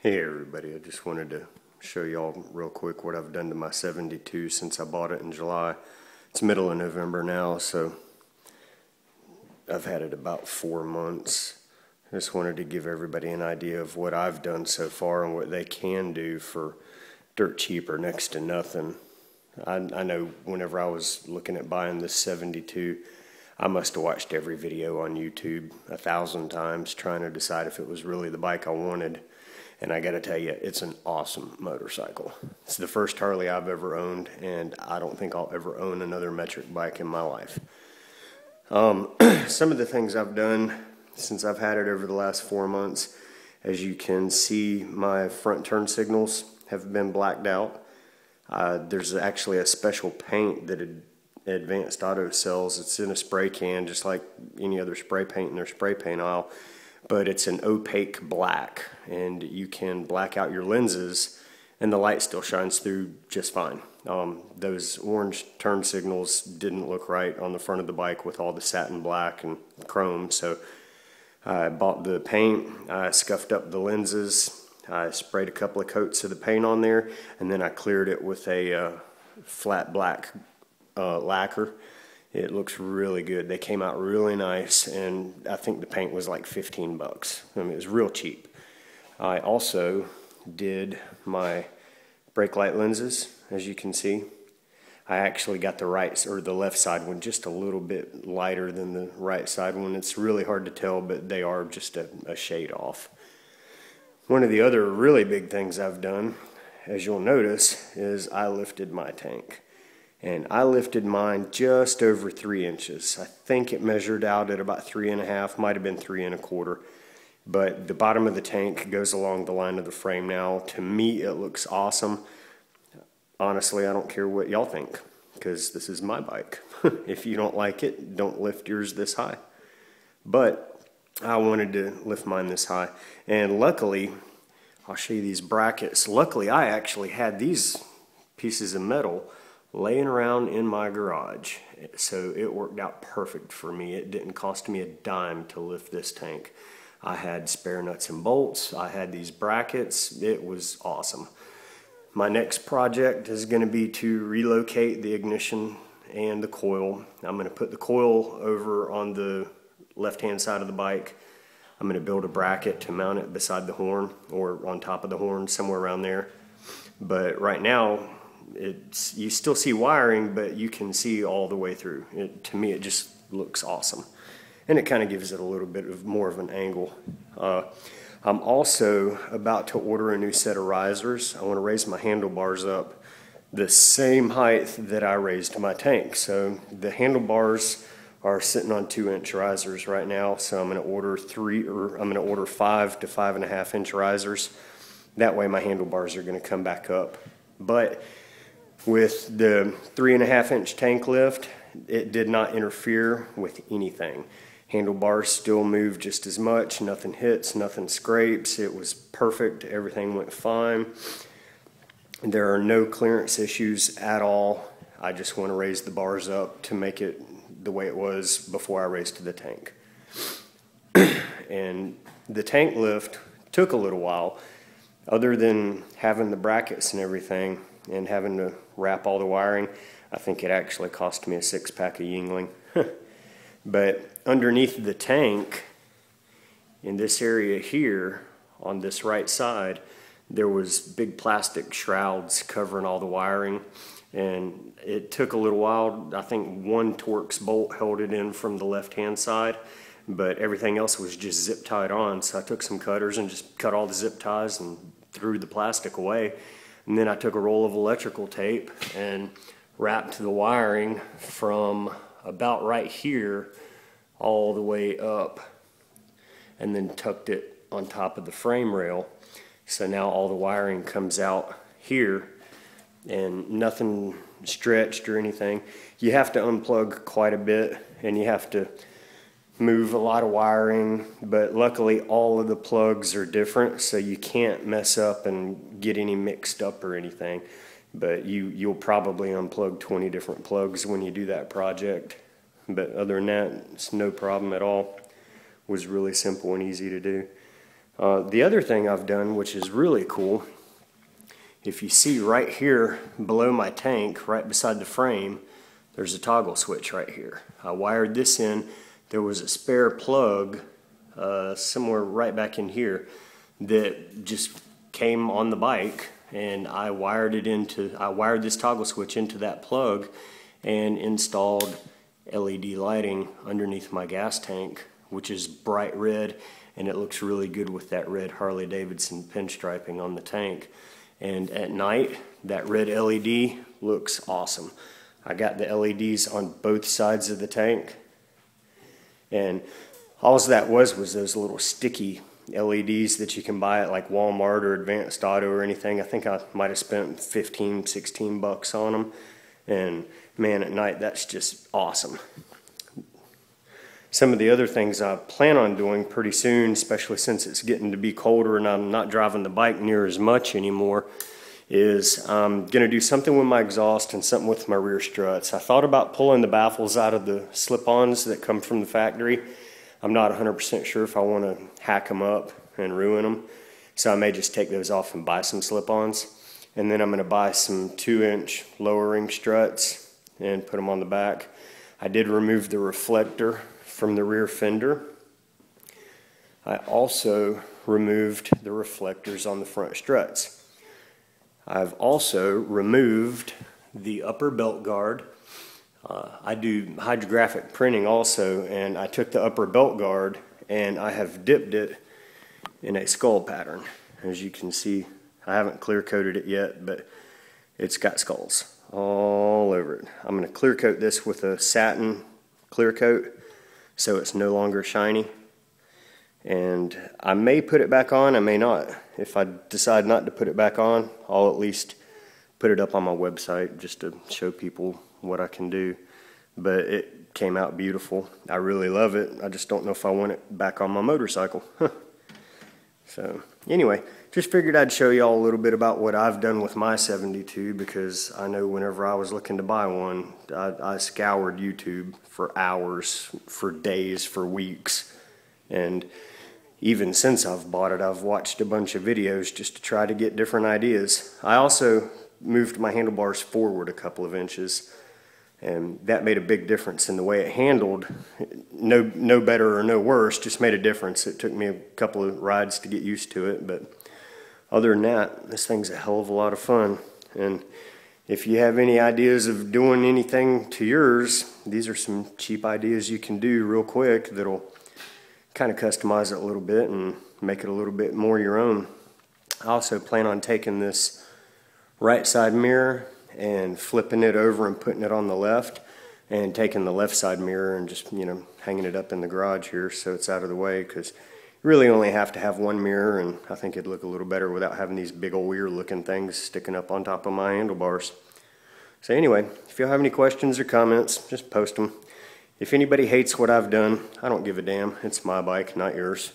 Hey everybody, I just wanted to show y'all real quick what I've done to my 72 since I bought it in July. It's middle of November now, so I've had it about 4 months. I just wanted to give everybody an idea of what I've done so far and what they can do for dirt cheap or next to nothing. I know whenever I was looking at buying this 72, I must have watched every video on YouTube 1,000 times trying to decide if it was really the bike I wanted. And I gotta tell you, it's an awesome motorcycle. It's the first Harley I've ever owned, and I don't think I'll ever own another metric bike in my life. Some of the things I've done since I've had it over the last 4 months, as you can see, my front turn signals have been blacked out. There's actually a special paint that Advanced Auto sells. It's in a spray can, just like any other spray paint in their spray paint aisle. But it's an opaque black, and you can black out your lenses and the light still shines through just fine. Those orange turn signals didn't look right on the front of the bike with all the satin black and chrome, so I bought the paint, I scuffed up the lenses, I sprayed a couple of coats of the paint on there, and then I cleared it with a flat black lacquer. It looks really good. They came out really nice, and I think the paint was like 15 bucks. I mean, it was real cheap. I also did my brake light lenses, as you can see. I actually got the left side one just a little bit lighter than the right side one. It's really hard to tell, but they are just a shade off. One of the other really big things I've done, as you'll notice, is I lifted my tank. And I lifted mine just over 3 inches. I think it measured out at about 3.5, might have been 3.25. But the bottom of the tank goes along the line of the frame now. To me, it looks awesome. Honestly, I don't care what y'all think, because this is my bike. If you don't like it, don't lift yours this high. But I wanted to lift mine this high. And luckily, I'll show you these brackets. Luckily, I actually had these pieces of metal laying around in my garage, so it worked out perfect for me. It didn't cost me a dime to lift this tank. I had spare nuts and bolts, I had these brackets, it was awesome. My next project is going to be to relocate the ignition and the coil. I'm going to put the coil over on the left hand side of the bike. I'm going to build a bracket to mount it beside the horn or on top of the horn, somewhere around there. But right now, you still see wiring, but you can see all the way through. To me, it just looks awesome, and it kind of gives it a little bit of more of an angle. I'm also about to order a new set of risers. I want to raise my handlebars up the same height that I raised my tank. So the handlebars are sitting on 2-inch risers right now. So I'm going to order 5 to 5.5 inch risers. That way my handlebars are going to come back up. But with the 3.5 inch tank lift, it did not interfere with anything. Handlebars still move just as much, nothing hits, nothing scrapes. It was perfect, everything went fine. There are no clearance issues at all. I just want to raise the bars up to make it the way it was before I raised the tank. And the tank lift took a little while. Other than having the brackets and everything and having to wrap all the wiring, I think it actually cost me a 6-pack of Yingling. But underneath the tank, in this area here, on this right side, there was big plastic shrouds covering all the wiring. And it took a little while. I think one Torx bolt held it in from the left-hand side, but everything else was just zip tied on. So I took some cutters and just cut all the zip ties and threw the plastic away. And then I took a roll of electrical tape and wrapped the wiring from about right here all the way up, and then tucked it on top of the frame rail. So now all the wiring comes out here and nothing stretched or anything. You have to unplug quite a bit and you have to move a lot of wiring, but luckily all of the plugs are different, so you can't mess up and get any mixed up or anything. But you'll probably unplug 20 different plugs when you do that project. But other than that, it's no problem at all. It was really simple and easy to do. The other thing I've done, which is really cool, if you see right here below my tank, right beside the frame, there's a toggle switch right here. I wired this in. There was a spare plug somewhere right back in here that just came on the bike, and I wired this toggle switch into that plug and installed LED lighting underneath my gas tank, which is bright red, and it looks really good with that red Harley-Davidson pinstriping on the tank. And at night, that red LED looks awesome. I got the LEDs on both sides of the tank, and all that was those little sticky LEDs that you can buy at like Walmart or Advanced Auto or anything. I think I might have spent 15, 16 bucks on them, and man, at night that's just awesome. Some of the other things I plan on doing pretty soon, especially since it's getting to be colder and I'm not driving the bike near as much anymore, is I'm going to do something with my exhaust and something with my rear struts. I thought about pulling the baffles out of the slip-ons that come from the factory. I'm not 100% sure if I want to hack them up and ruin them, so I may just take those off and buy some slip-ons. And then I'm going to buy some 2-inch lowering struts and put them on the back. I did remove the reflector from the rear fender. I also removed the reflectors on the front struts. I've also removed the upper belt guard. I do hydrographic printing also, and I took the upper belt guard and I have dipped it in a skull pattern. As you can see, I haven't clear coated it yet, but it's got skulls all over it. I'm going to clear coat this with a satin clear coat so it's no longer shiny. And I may put it back on, I may not. If I decide not to put it back on, I'll at least put it up on my website just to show people what I can do. But it came out beautiful. I really love it. I just don't know if I want it back on my motorcycle. So anyway, just figured I'd show y'all a little bit about what I've done with my 72, because I know whenever I was looking to buy one, I scoured YouTube for hours, for days, for weeks. And even since I've bought it, I've watched a bunch of videos just to try to get different ideas. I also moved my handlebars forward a couple of inches, and that made a big difference in the way it handled. No better or no worse, just made a difference. It took me a couple of rides to get used to it, but other than that, this thing's a hell of a lot of fun. And if you have any ideas of doing anything to yours, these are some cheap ideas you can do real quick that'll kind of customize it a little bit and make it a little bit more your own. I also plan on taking this right side mirror and flipping it over and putting it on the left, and taking the left side mirror and just, you know, hanging it up in the garage here so it's out of the way, because you really only have to have one mirror, and I think it'd look a little better without having these big old weird looking things sticking up on top of my handlebars. So anyway, if you have any questions or comments, just post them. If anybody hates what I've done, I don't give a damn. It's my bike, not yours.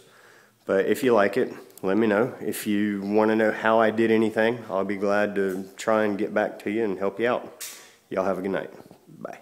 But if you like it, let me know. If you want to know how I did anything, I'll be glad to try and get back to you and help you out. Y'all have a good night. Bye.